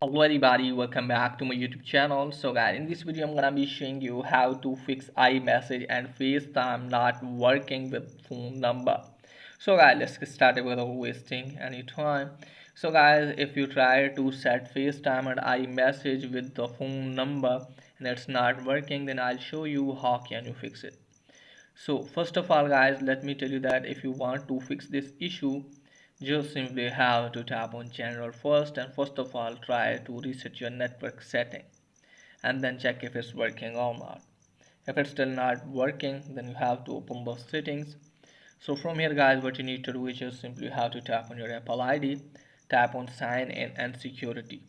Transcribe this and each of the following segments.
Hello everybody, welcome back to my YouTube channel. So guys, in this video I'm gonna be showing you how to fix iMessage and FaceTime not working with phone number. So guys, let's get started without wasting any time. So guys, if you try to set FaceTime and iMessage with the phone number and it's not working, then I'll show you how can you fix it. So first of all guys, let me tell you that if you want to fix this issue, just simply have to tap on general first, and first of all try to reset your network setting and then check if it's working or not. If it's still not working, then you have to open the settings. So from here guys, what you need to do is just simply have to tap on your Apple ID, tap on sign in and security.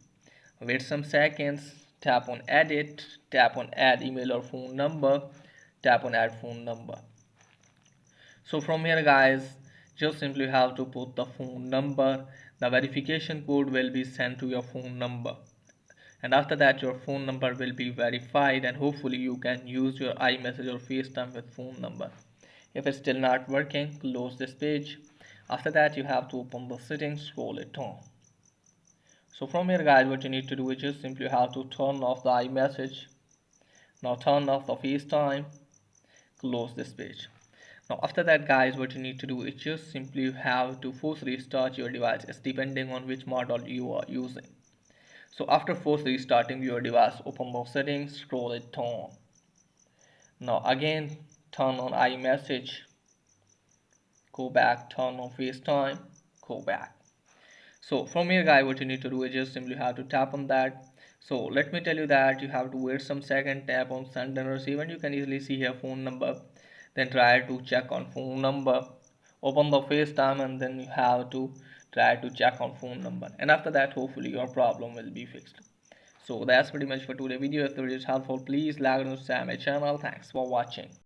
Wait some seconds, tap on edit, tap on add email or phone number, tap on add phone number. So from here guys, just simply have to put the phone number. The verification code will be sent to your phone number, and after that your phone number will be verified, and hopefully you can use your iMessage or FaceTime with phone number. If it's still not working, close this page. After that you have to open the settings, scroll it on. So from here guys, what you need to do is just simply have to turn off the iMessage. Now turn off the FaceTime, close this page. Now after that guys, what you need to do is just simply have to force restart your device. It's depending on which model you are using. So after force restarting your device, open the settings, scroll it on. Now again turn on iMessage, go back, turn on FaceTime, go back. So from here guys, what you need to do is just simply have to tap on that. So let me tell you that you have to wait some second, tap on send and receive, and you can easily see here phone number. Then try to check on phone number, open the FaceTime, and then you have to try to check on phone number, and after that hopefully your problem will be fixed. So that's pretty much for today's video. If the video is helpful, please like and subscribe my channel. Thanks for watching.